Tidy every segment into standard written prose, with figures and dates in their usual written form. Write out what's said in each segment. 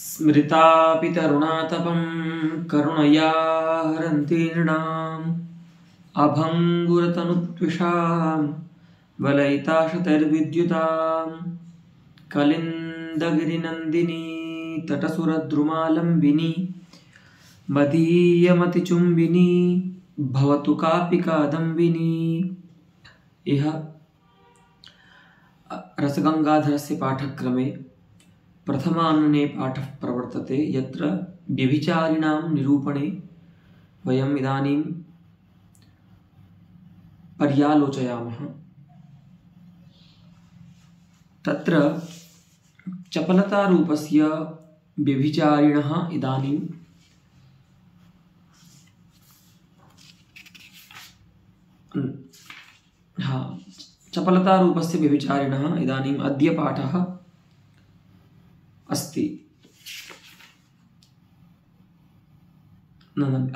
स्मृतापि तरुणातपं करुणया हरन्ति नृणाम् अभङ्गुरतनुत्विषां वलयिताशतैर्विद्युतां कलिन्दगिरिनन्दिनी तटसुरद्रुमालम्बिनी मदीयमतिचुम्बिनी भवतु कापि कादम्बिनी। यह रसगंगाधरस्य पाठक्रमे प्रथमानने पाठः प्रवर्तते, यत्र व्यभिचारिणां निरूपणे वयम् इदानीं पर्यालोचयामः। तत्र चपलतारूपस्य व्यभिचारिणः इदानीं चपलतारूपस्य व्यभिचारिणः इदानीम् अद्य पाठः अस्ति।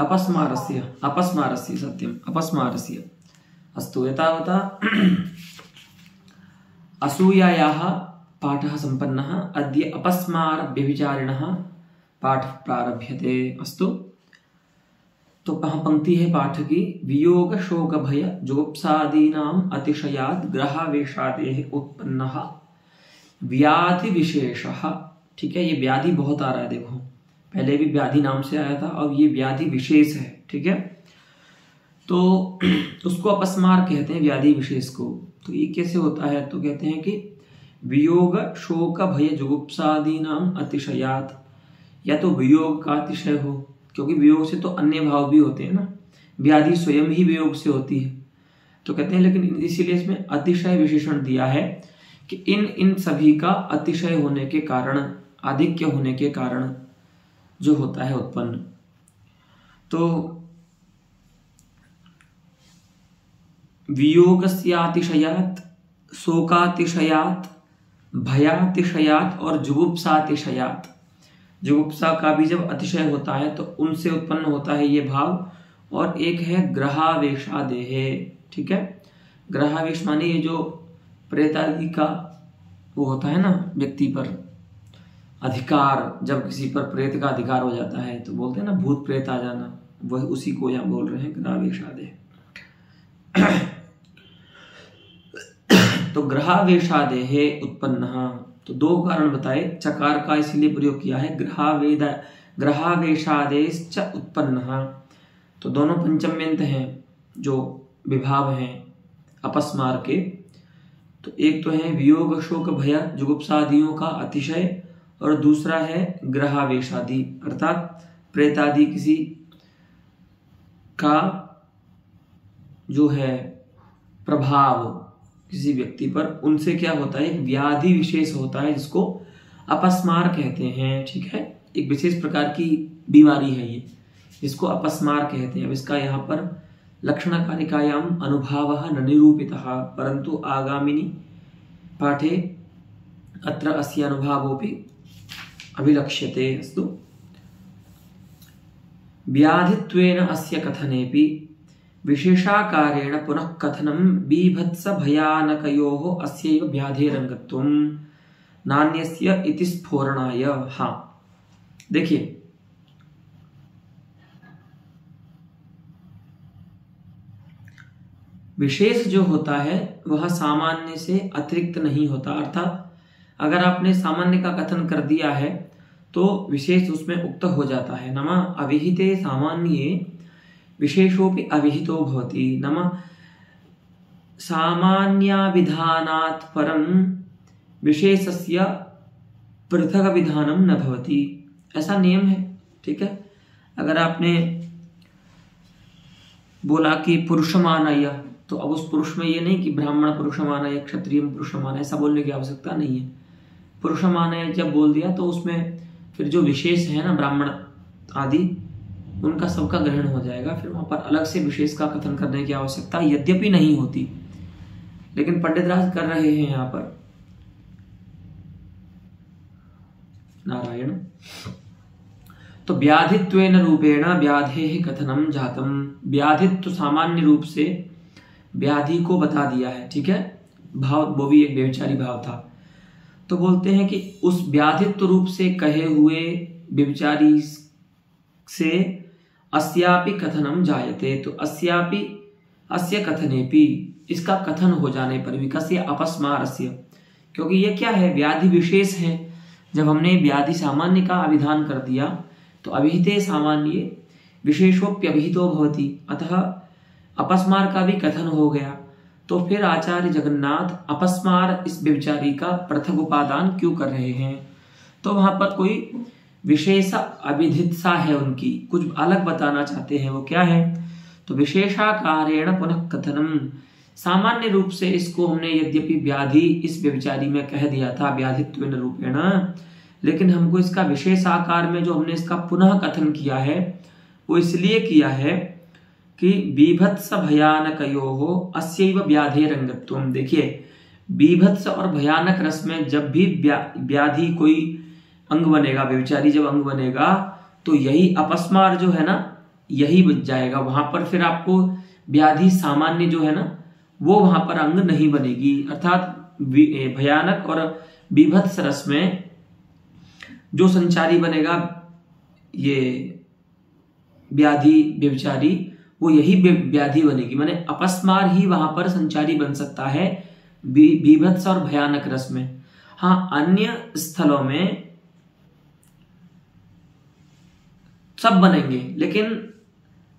अपस्मारस्य सत्यम्, अपस्मारस्य अस्तु। एतावता असूयायाः पाठः सम्पन्नः। अद्य अपस्मार व्यभिचारिणः पाठः प्रारभ्यते। अस्तु, तो पंक्ति है पाठ की। वियोग शोक भय जुगुप्सादीनाम् अतिशयात् ग्रहावेशादेः उत्पन्नः व्याधि विशेषः। ठीक है, ये व्याधि बहुत आ रहा है, देखो पहले भी व्याधि नाम से आया था, अब ये व्याधि विशेष है। ठीक है, तो उसको अपस्मार कहते हैं, व्याधि विशेष को। तो ये कैसे होता है, तो कहते हैं कि वियोग शोक भय जुगुप्सादीनाम् अतिशयात्, या तो वियोग का अतिशय हो, क्योंकि वियोग से तो अन्य भाव भी होते हैं ना, व्याधि स्वयं ही वियोग से होती है। तो कहते हैं लेकिन इसीलिए इसमें अतिशय विशेषण दिया है कि इन सभी का अतिशय होने के कारण, आधिक्य होने के कारण जो होता है उत्पन्न। तो वियोगस्यातिशयात्, शोकातिशयात्, भयातिशयात् और जुगुप्सातिशयात्। जुगुप्सा का भी जब अतिशय होता है तो उनसे उत्पन्न होता है ये भाव। और एक है ग्रहावेशादेह। ठीक है, ग्रहावेश माने ये जो प्रेत आदि का वो होता है ना, व्यक्ति पर अधिकार, जब किसी पर प्रेत का अधिकार हो जाता है तो बोलते हैं ना भूत प्रेत आ जाना, वह उसी को यहाँ बोल रहे हैं ग्रहावेशादेह। तो ग्रहावेशादेह उत्पन्न, तो दो कारण बताए। चकार का इसीलिए प्रयोग किया है, ग्रहावेशादेश्च उत्पन्न। तो दोनों पंचम्यंत हैं जो विभाव हैं अपस्मार के। तो एक तो है वियोग शोक भय जुगुप्सादियों का अतिशय, और दूसरा है ग्रहावेशादि, अर्थात प्रेतादि किसी का जो है प्रभाव किसी व्यक्ति पर, उनसे क्या होता है, एक व्याधि विशेष होता है जिसको अपस्मार कहते हैं। ठीक है, एक विशेष प्रकार की बीमारी है ये, जिसको अपस्मार कहते हैं। अब इसका यहाँ पर लक्षणकारिकायाम अनुभावः न निरूपितः, परंतु आगामिनी पाठे अत्र अस्य अनुभावोऽपि अभिलक्ष्यते। अस्तु, व्याधित्वेन अस्य कथनेऽपि विशेषाकारेण पुनः कथनं बीभत्स भयानकयोः अस्यैव व्याधेरंगत्वं नान्यस्य इति स्फोरणाय। हाँ देखिए, विशेष जो होता है वह सामान्य से अतिरिक्त नहीं होता। अर्थात अगर आपने सामान्य का कथन कर दिया है तो विशेष उसमें उक्त हो जाता है। नाम अविहिते सामान्ये विशेषोपि अविहितो भवति। नाम सामान्याविधानात् परं विशेषस्य पृथक विधानं न भवति, ऐसा नियम है। ठीक है, अगर आपने बोला कि पुरुषमानय, तो अब उस पुरुष में ये नहीं कि ब्राह्मण पुरुषमानय, क्षत्रिय पुरुषमानय, ऐसा बोलने की आवश्यकता नहीं है। पुरुषमानय जब बोल दिया तो उसमें फिर जो विशेष है ना, ब्राह्मण आदि, उनका सबका ग्रहण हो जाएगा। फिर वहां पर अलग से विशेष का कथन करने की आवश्यकता यद्यपि नहीं होती, लेकिन पंडितराज कर रहे हैं यहाँ पर। नारायण। तो व्याधित्वेन रूपेण व्याधेः कथनम जातम। व्याधित्व सामान्य रूप से व्याधि को बता दिया है। ठीक है, भाव वो भी एक व्यभिचारी भाव था। तो बोलते हैं कि उस व्याधित्व रूप से कहे हुए व्यभिचारी से अस्यापि कथनम जायते, तो अस्यापि अस्य कथनेपि, इसका कथन हो जाने पर भी, कस्य अपस्मारस्य, क्योंकि ये क्या है, व्याधि विशेष है। जब हमने व्याधि सामान्य का अभिधान कर दिया तो अभिहिते सामान्य विशेषोप्यभिहितो भवति, अतः अपस्मार का भी कथन हो गया। तो फिर आचार्य जगन्नाथ अपस्मार इस व्यभिचारी का पृथक उपादान क्यों कर रहे हैं? तो वहां पर कोई विशेष अभिधित्सा है उनकी, कुछ अलग बताना चाहते हैं। वो क्या है? तो विशेषाकारेण पुनः कथनम, सामान्य रूप से इसको हमने यद्यपि व्याधि इस व्यभिचारी में कह दिया था व्याधित्वेन रूपेण, लेकिन हमको इसका विशेष आकार में जो हमने इसका पुनः कथन किया है वो इसलिए किया है कि बीभत्स भयानकयोः अस्यैव व्याधेरंगत्वम्। देखिए, बीभत्स और भयानक रस में जब भी व्याधि कोई अंग बनेगा, व्यभिचारी जब अंग बनेगा, तो यही अपस्मार जो है ना, यही बच जाएगा वहां पर। फिर आपको व्याधि सामान्य जो है ना, वो वहां पर अंग नहीं बनेगी। अर्थात भयानक और बीभत्स रस में जो संचारी बनेगा, ये व्याधि व्यभिचारी, वो यही व्याधि बनेगी, माने अपस्मार ही वहां पर संचारी बन सकता है बीभत्स और भयानक रस में। हाँ, अन्य स्थलों में सब बनेंगे, लेकिन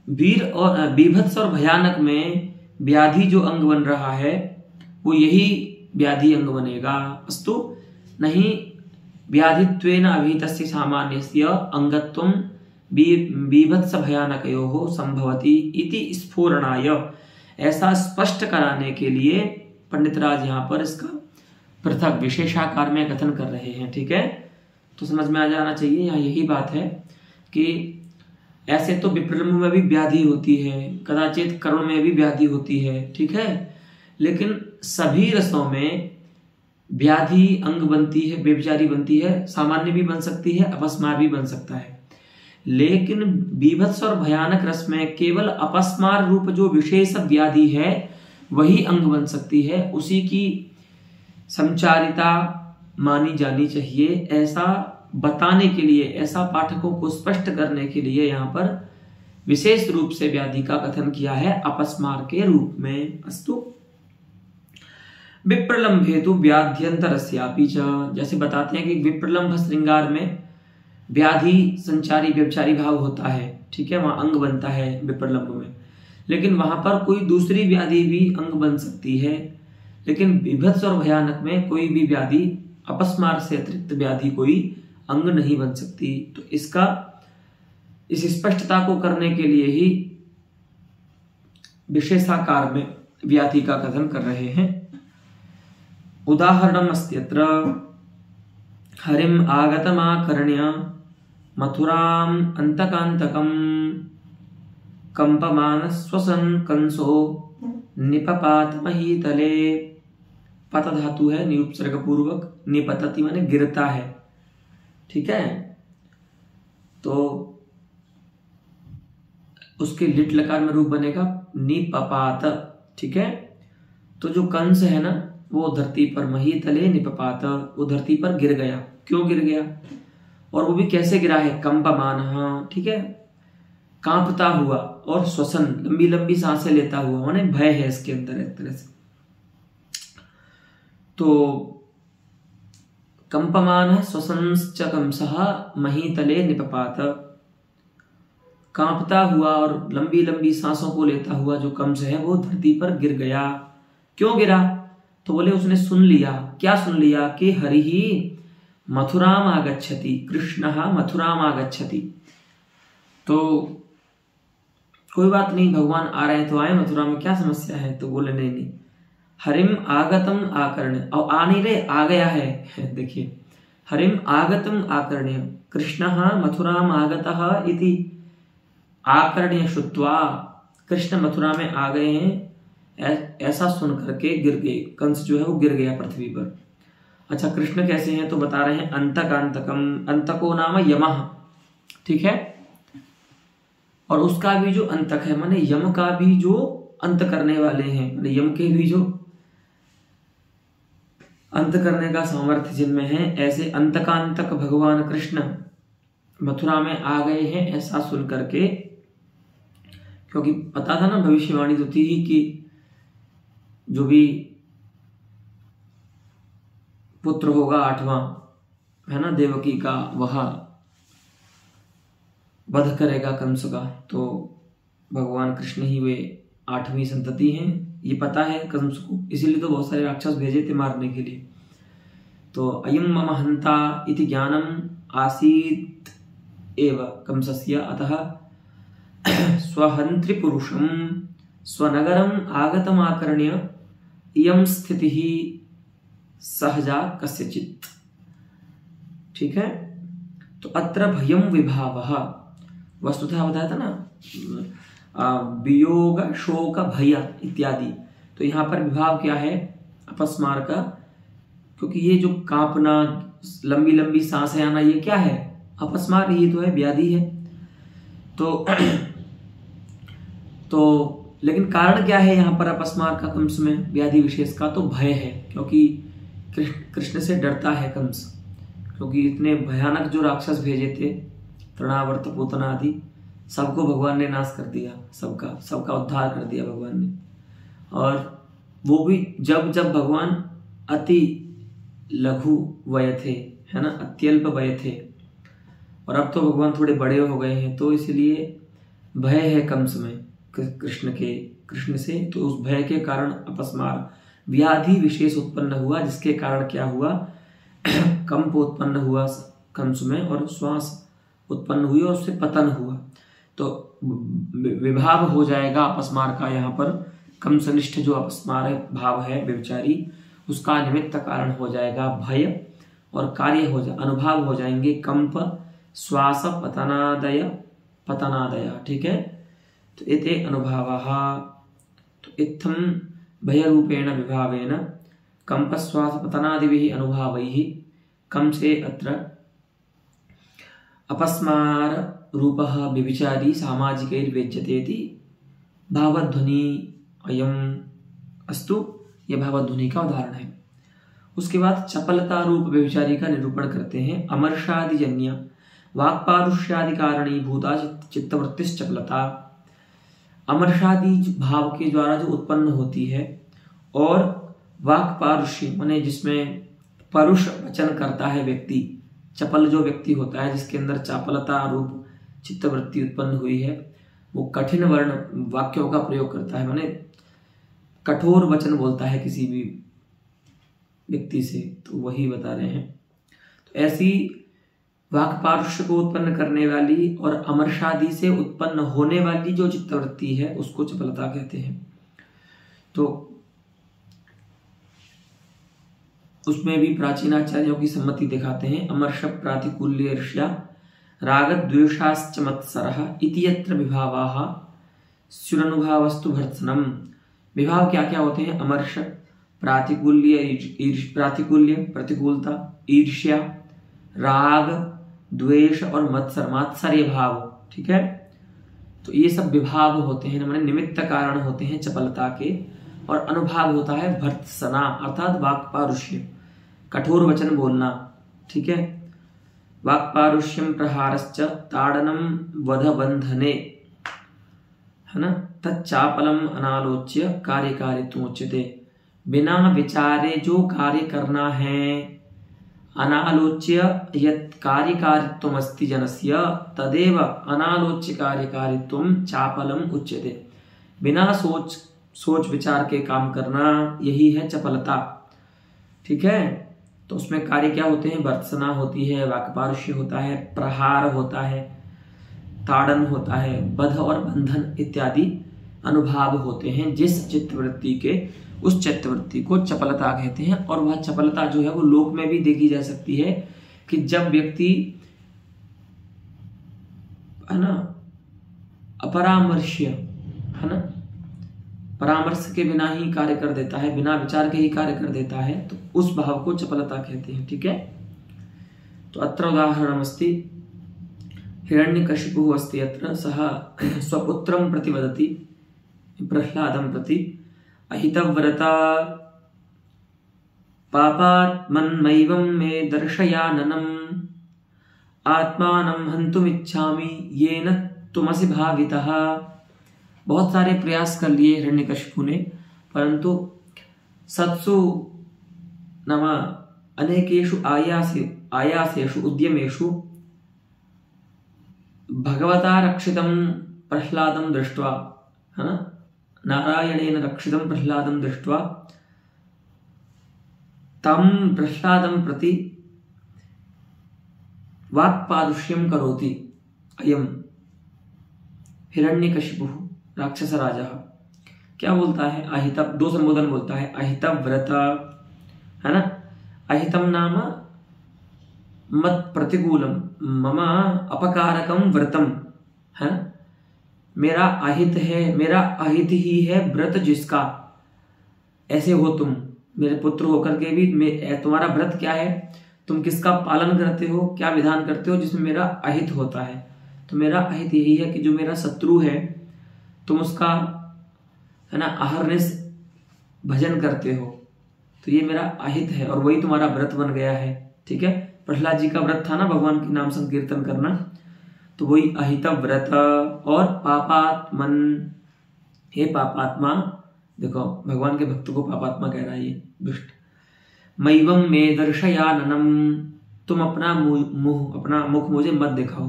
वीर और बीभत्स और भयानक में व्याधि जो अंग बन रहा है वो यही व्याधि अंग बनेगा। अस्तु, नहीं व्याधित्वेन अभिहितस्य सामान्यस्य अंगत्वं बीभत्स भयानकयोः संभवति इति स्फुरणाय, ऐसा स्पष्ट कराने के लिए पंडित राज यहाँ पर इसका पृथक विशेषाकार में कथन कर रहे हैं। ठीक है, तो समझ में आ जाना चाहिए। यहाँ यही बात है कि ऐसे तो विप्रलंब में भी व्याधि होती है, कदाचित करुण में भी व्याधि होती है, ठीक है, लेकिन सभी रसों में व्याधि अंग बनती है, व्यभिचारी बनती है, सामान्य भी बन सकती है, अपस्मार भी बन सकता है। लेकिन बीभत्स और भयानक रस में केवल अपस्मार रूप जो विशेष व्याधि है वही अंग बन सकती है, उसी की संचारिता मानी जानी चाहिए। ऐसा बताने के लिए, ऐसा पाठकों को स्पष्ट करने के लिए यहाँ पर विशेष रूप से व्याधि का कथन किया है अपस्मार के रूप में। अस्तु, विप्रलंभ हेतु व्याध्यंतरस्यापि च, जैसे बताते हैं कि विप्रलंभ श्रृंगार में व्याधि संचारी व्यभिचारी भाव होता है, ठीक है, वहां अंग बनता है विप्रलंभ में, लेकिन वहां पर कोई दूसरी व्याधि भी अंग बन सकती है। लेकिन बीभत्स और भयानक में कोई भी व्याधि, अपस्मार से अतिरिक्त व्याधि कोई अंग नहीं बन सकती। तो इस स्पष्टता को करने के लिए ही विशेषाकार में व्याधि का कथन कर रहे हैं। उदाहरणम् अस्त्यत्र हरिम आगतमाकर्ण्य मथुराम अंतकांतकम कंपमान स्वसन कंसो निपपात महीतले। पत धातु है नियुपसर्ग पूर्वक, निपतति माने गिरता है, ठीक है, तो उसके लिट लकार में रूप बनेगा निपपात, ठीक है। तो जो कंस है ना वो धरती पर, महीतले निपपात, वो धरती पर गिर गया। क्यों गिर गया और वो भी कैसे गिरा है? कंपमान, ठीक है, कांपता हुआ, और श्वसन लंबी लंबी सांसें लेता हुआ, माने भय है इसके अंदर एक तरह से। तो कंपमान श्वसंश्च कंसः महीतले निपपात, कांपता हुआ और लंबी लंबी सांसों को लेता हुआ जो कंस है वो धरती पर गिर गया। क्यों गिरा? तो बोले उसने सुन लिया। क्या सुन लिया? कि हरिः मथुराम आगच्छति, कृष्णः मथुराम आगच्छति। तो कोई बात नहीं, भगवान आ रहे हैं तो आए, मथुरा में क्या समस्या है? तो बोले नहीं नहीं, हरिम आगतम आकर्ण्य, और आ नहीं रहे, आ गया है। देखिए, हरिम आगतम आकर्ण्य कृष्णः मथुराम आगतः इति आकर्ण्य श्रुत्वा, कृष्ण मथुरा में आ गए हैं ऐसा सुन करके गिर गए। कंस जो है वो गिर गया पृथ्वी पर। अच्छा, कृष्ण कैसे हैं? तो बता रहे हैं अंतकांतकम, अंतको नाम यमः, ठीक है, और उसका भी जो अंतक है माने यम का भी जो अंत करने वाले हैं, माने यम के भी जो अंत करने का सामर्थ्य जिनमें है, ऐसे अंतकांतक भगवान कृष्ण मथुरा में आ गए हैं, ऐसा सुन करके, क्योंकि पता था ना, भविष्यवाणी तो थी ही कि जो भी पुत्र होगा 8वां, है ना, देवकी का, वह वध करेगा कंस का। तो भगवान कृष्ण ही वे 8वीं संतति हैं, ये पता है कंस को, इसीलिए तो बहुत सारे राक्षस भेजे थे मारने के लिए। तो अयं मम हंता इति ज्ञानम आसीत् एव कंसस्य, अतः स्वहंत्रि पुरुषम स्वनगरम आगतमाकर्ण्य इयं स्थितिः सहजा कस्यचित्। ठीक है, तो अत्र भयं विभावः, वस्तुतः बताया था ना, वियोग शोक भय इत्यादि। तो यहाँ पर विभाव क्या है, अपस्मार का, क्योंकि ये जो कांपना, लंबी लंबी सांसें आना, ये क्या है, अपस्मार, ये तो है, व्याधि है। तो लेकिन कारण क्या है यहाँ पर अपस्मार का कंस में, व्याधि विशेष का? तो भय है, क्योंकि कृष्ण से डरता है कंस, क्योंकि इतने भयानक जो राक्षस भेजे थे, तृणावर्त पूतना आदि, सबको भगवान ने नाश कर दिया, सबका उद्धार कर दिया भगवान ने। और वो भी जब भगवान अति लघु वय थे, है ना, अत्यल्प वय थे, और अब तो भगवान थोड़े बड़े हो गए हैं, तो इसलिए भय है कंस में कृष्ण से। तो उस भय के कारण अपस्मार व्याधि विशेष उत्पन्न हुआ, जिसके कारण क्या हुआ, कंप उत्पन्न हुआ कंस में, और श्वास उत्पन्न हुई, और उससे पतन हुआ। तो विभाव हो जाएगा अपस्मार का, यहाँ पर कंसनिष्ठ जो अपस्मार भाव है व्यभिचारी, उसका निमित्त कारण हो जाएगा भय, और कार्य हो जाए, अनुभाव हो जाएंगे कंप, श्वास, पतनादय। ठीक है, तो एते अनुभावाः। तो इत्थं भयरूपेण विभावेन कंपश्वास पतनादिभिः अनुभावैः कंसे अत्र अपस्मार रूपः व्यभिचारी सामाजिकैर्वेज्यतेति भावध्वनि अयम् अस्तु। यह भावध्वनि का उदाहरण है। उसके बाद चपलता रूप व्यभिचारी का निरूपण करते हैं। अमर्षादिजन्य वाक्पारुष्यादि कारणीभूता चित्तवृत्तिश्चपलता, अमर्षादि भाव के द्वारा जो उत्पन्न होती है, और वाक्पारुष्य माने जिसमें परुष वचन करता है व्यक्ति, चपल जो व्यक्ति होता है जिसके अंदर चापलता रूप चित्तवृत्ति उत्पन्न हुई है, वो कठिन वर्ण वाक्यों का प्रयोग करता है, माने कठोर वचन बोलता है किसी भी व्यक्ति से, तो वही बता रहे हैं। तो ऐसी वाक्पारुष्य को उत्पन्न करने वाली और अमर्षादि से उत्पन्न होने वाली जो चित्तवृत्ति है, उसको चपलता कहते हैं। तो उसमें भी प्राचीनाचार्यों की सम्मति दिखाते हैं। अमर्ष प्रातिकूल्य ईर्ष्या राग द्वेषाश्च मत्सरः इति यत्र विभावाः स्युरनुभावस्तु भर्त्सनम्। विभाव क्या क्या होते हैं? अमर्ष, प्रातिकूल्य प्रतिकूलता, ईर्ष्या, राग, द्वेष और मात्सर्य भाव। ठीक है, तो ये सब विभाव होते हैं, माने निमित्त कारण होते हैं चपलता के। और अनुभाव होता है भर्त्सना अर्थात वाक्पारुष्य, कठोर वचन बोलना। ठीक है, वाक्पारुष्यम प्रहारश्च ताड़नम वध बंधने, है ना, तच्चापलम अनालोच्य कार्यकारित्वमुच्यते। बिना विचारे जो कार्य करना है, अनालोच्य यत् कार्यकारित्वमस्ति जनस्य तदेव अनालोच्य कार्यकारित्वम चापलम उच्यते। बिना सोच विचार के काम करना, यही है चपलता। ठीक है, तो उसमें कार्य क्या होते हैं? भर्त्सना होती है, वाक्पारुष्य होता है, प्रहार होता है, ताड़न होता है, बध और बंधन इत्यादि अनुभाव होते हैं जिस चित्तवृत्ति के, उस चित्तवृत्ति को चपलता कहते हैं। और वह चपलता जो है वो लोक में भी देखी जा सकती है कि जब व्यक्ति, है ना, अपरामर्श्य, है ना, परामर्श के बिना ही कार्य कर देता है, बिना विचार के ही कार्य कर देता है, तो उस भाव को चपलता कहते हैं। ठीक है, तो अत्र उदाहरणमस्ति हिरण्यकशिपुः अस्ति अत्र सः स्वपुत्रं प्रति वदति प्रह्लादं प्रति अहितव्रता पापात्मन्मैवं मे दर्शयाननम् आत्मानं हन्तुमिच्छामि येन त्वमसि भावितः। बहुत सारे प्रयास कर लिए हिरण्यकशिपु ने, परंतु सत्सु नाम अनेकेषु आयासेषु उद्यमेषु भगवता रक्षितं प्रह्लादं दृष्ट्वा, है ना, नारायणेन रक्षितं प्रह्लादं दृष्ट्वा तं प्रह्लादं प्रति वाक्पारुष्यं करोति अयं हिरण्यकशिपुः राक्षसराजः। क्या बोलता है? अहितव, दो संबोधन बोलता है। अहितव व्रत, है ना, अहितम नाम मत प्रतिकूलम मम अपकारकम व्रतम, है ना, मेरा अहित है, मेरा अहित ही है व्रत जिसका, ऐसे हो तुम मेरे पुत्र होकर के भी तुम्हारा व्रत क्या है, तुम किसका पालन करते हो, क्या विधान करते हो जिसमें मेरा अहित होता है। तो मेरा अहित यही है कि जो मेरा शत्रु है तुम उसका, है ना, अहर्निश भजन करते हो, तो ये मेरा अहित है और वही तुम्हारा व्रत बन गया है। ठीक है, प्रहलाद जी का व्रत था ना भगवान के नाम संकीर्तन करना, तो वही अहित व्रत। और पापात्मन, हे पापात्मा, देखो भगवान के भक्त को पापात्मा कह रहा है ये दुष्ट। मैवम मे दर्शयाननम, तुम अपना मुख मुझे मत दिखाओ।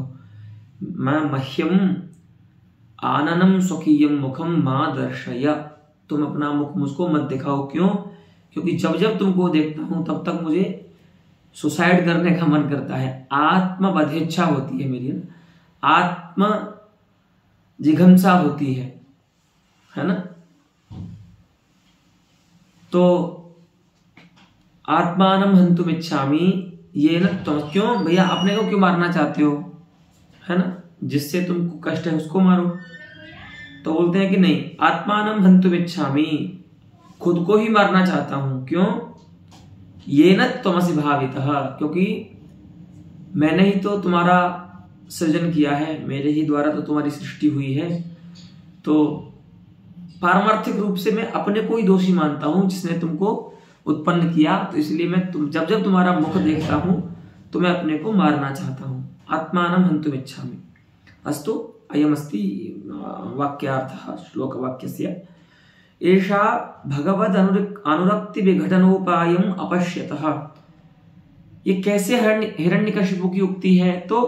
मैं मह्यम आननम स्वकीयम मुखम मां दर्शय, तुम अपना मुख मुझको मत दिखाओ। क्यों? क्योंकि जब जब तुमको देखता हूं तब तक मुझे सुसाइड करने का मन करता है, आत्मवधेच्छा होती है मेरी, आत्म जिघंसा होती है ना। तो आत्मानं हन्तुम इच्छामि येन त्वं, क्यों भैया अपने को क्यों मारना चाहते हो, है ना, जिससे तुमको कष्ट है उसको मारो। तो बोलते हैं कि नहीं, आत्मानं हन्तुम इच्छामि, खुद को ही मारना चाहता हूं। क्यों? येन त्वमसि भावितः, क्योंकि मैंने ही तो तुम्हारा सृजन किया है, मेरे ही द्वारा तो तुम्हारी सृष्टि हुई है। तो पारमार्थिक रूप से मैं अपने को ही दोषी मानता हूं जिसने तुमको उत्पन्न किया, तो इसलिए मैं जब जब तुम्हारा मुख देखता हूं तो मैं अपने को मारना चाहता हूं। आत्मानं हन्तुम इच्छामि। अस्तु, अयमस्ति वाक्यार्थः श्लोकवाक्यस्य। एषा भगवद अनुरक्ति विघटनोपायम् अपश्यतः। ये कैसे हिरण्यकशिपु की उक्ति है? तो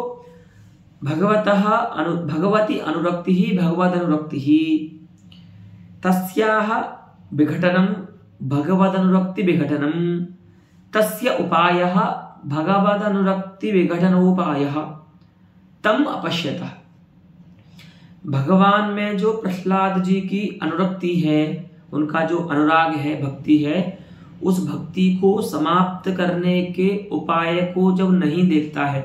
भगवती अनुरक्ति ही भगवद अनुरक्ति ही, तस्याः विघटनम भगवदनुरक्ति विघटनम, तस्य उपायः भगवदनुरक्ति विघटनोपायः तम अपश्यतः। भगवान में जो प्रहलाद जी की अनुरक्ति है, उनका जो अनुराग है, भक्ति है, उस भक्ति को समाप्त करने के उपाय को जब नहीं देखता है,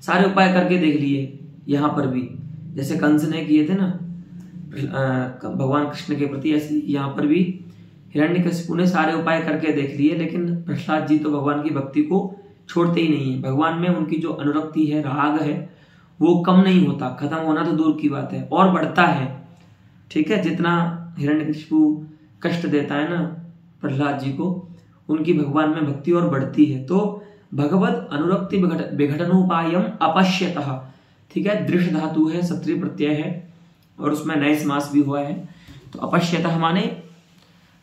सारे उपाय करके देख लिए यहां पर भी, जैसे कंस ने किए थे ना भगवान कृष्ण के प्रति, ऐसे यहां पर भी हिरण्यकशिपु ने सारे उपाय करके देख लिए, लेकिन प्रहलाद जी तो भगवान की भक्ति को छोड़ते ही नहीं है। भगवान में उनकी जो अनुरक्ति है, राग है, वो कम नहीं होता, खत्म होना तो दूर की बात है, और बढ़ता है। ठीक है, जितना हिरण्यकशिपु कष्ट देता है ना प्रहलाद जी को, उनकी भगवान में भक्ति और बढ़ती है। तो भगवद अनुरक्ति विघटनोपायम अपश्यतः, ठीक है, दृश्य धातु है, सत्रिय प्रत्यय है और उसमें नए समास भी हुआ है। तो अपश्यतः माने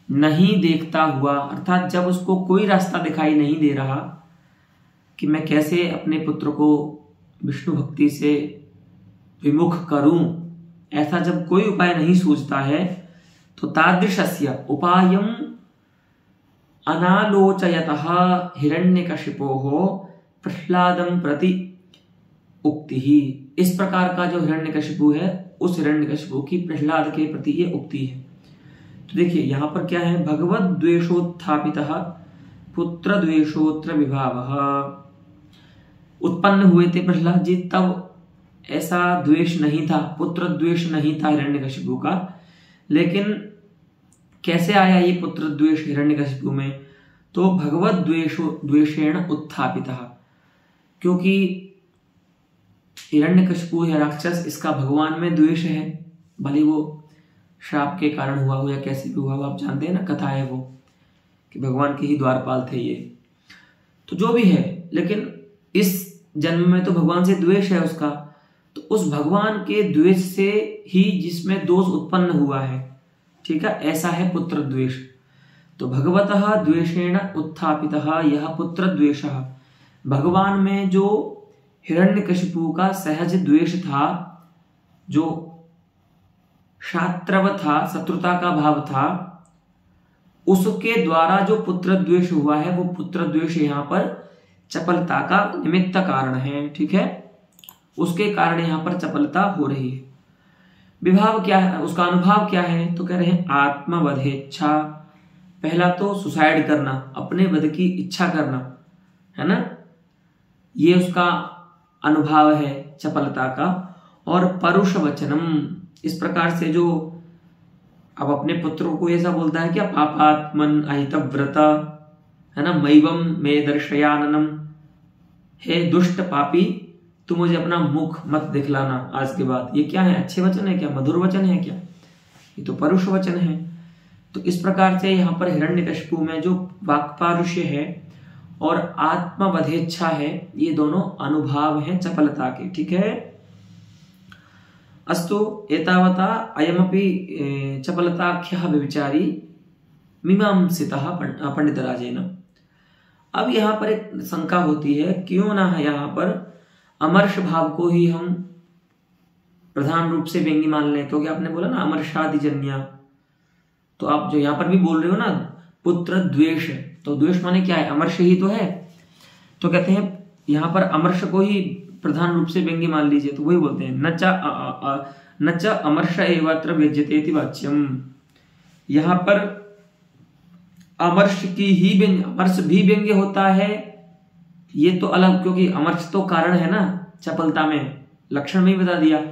नहीं देखता हुआ, अर्थात जब उसको कोई रास्ता दिखाई नहीं दे रहा कि मैं कैसे अपने पुत्र को विष्णु भक्ति से विमुख करूं, ऐसा जब कोई उपाय नहीं सूझता है, तो तादृशस्य उपायम अनालोचयतः हिरण्यकशिपोः प्रह्लादं प्रति उक्ति ही। इस प्रकार का जो हिरण्यकशिपु है, उस हिरण्यकशिपु की प्रहलाद के प्रति ये उक्ति है। तो देखिए यहां पर क्या है, भगवद द्वेषोत्थापितः पुत्र द्वेषोत्र विभावः। उत्पन्न हुए थे प्रहलाद जी, तब ऐसा द्वेष नहीं था, पुत्र द्वेष नहीं था हिरण्यकशिपु का। लेकिन कैसे आया ये पुत्र द्वेष हिरण्यकशिपु में? तो भगवद द्वेषेण उत्थापितः, क्योंकि हिरण्यकशिपु है राक्षस, इसका भगवान में द्वेष है, भले वो श्राप के कारण हुआ हो या कैसे भी हुआ हो, आप जानते हैं ना, कथा है वो कि भगवान के ही द्वारपाल थे ये। तो जो भी है, लेकिन इस जन्म में तो भगवान से द्वेष है उसका, तो उस भगवान के द्वेष से ही जिसमें दोष उत्पन्न हुआ है, ठीक है, ऐसा है पुत्र द्वेष। तो भगवतः द्वेषेण उत्थापितः यह पुत्र द्वेषः, भगवान में जो हिरण्यकशिपु का सहज द्वेष था, जो शात्रव था, शत्रुता का भाव था, उसके द्वारा जो पुत्र द्वेष हुआ है, वो पुत्र द्वेष यहाँ पर चपलता का निमित्त कारण है, ठीक है, उसके कारण यहाँ पर चपलता हो रही है। विभाव क्या है, उसका अनुभाव क्या है, तो कह रहे हैं आत्मवधेच्छा। पहला तो सुसाइड करना, अपने वध की इच्छा करना, है ना, ये उसका अनुभाव है चपलता का। और परुष वचनम, इस प्रकार से जो अब अपने पुत्रों को ऐसा बोलता है क्या, पापात्मन अहितव्रत, है ना, मैवम मे दर्शयाननम, हे दुष्ट पापी तू मुझे अपना मुख मत दिखलाना आज के बाद। ये क्या है, अच्छे वचन है क्या, मधुर वचन है क्या, ये तो परुष वचन है। तो इस प्रकार से यहाँ पर हिरण्यकशिपु में जो वाक्पारुष्य है और आत्मवधेच्छा है, ये दोनों अनुभाव हैं चपलता के, ठीक है। अस्तु एतावता अयमपि चपलताख्यः व्यभिचारी मीमांसितः पंडितराजेन। अब यहाँ पर एक शंका होती है, क्यों ना यहाँ पर अमर्ष भाव को ही हम प्रधान रूप से व्यंग्य मान लें, क्योंकि आपने बोला ना अमर्षादिजन्या, तो आप जो यहाँ पर भी बोल रहे हो ना पुत्र द्वेष, तो द्वेष माने क्या है, अमर्ष ही तो है। तो कहते हैं यहाँ पर अमर्ष को ही प्रधान रूप से व्यंग्य मान लीजिए, तो वही बोलते हैं न च अमर्ष एवत्र व्यज्यते इति वाच्यम। यहाँ पर अमर्ष की ही व्यंग्य, अमर्ष भी व्यंग्य होता है, ये तो अलग, क्योंकि अमर्ष तो कारण है ना चपलता में, लक्षण में ही बता दिया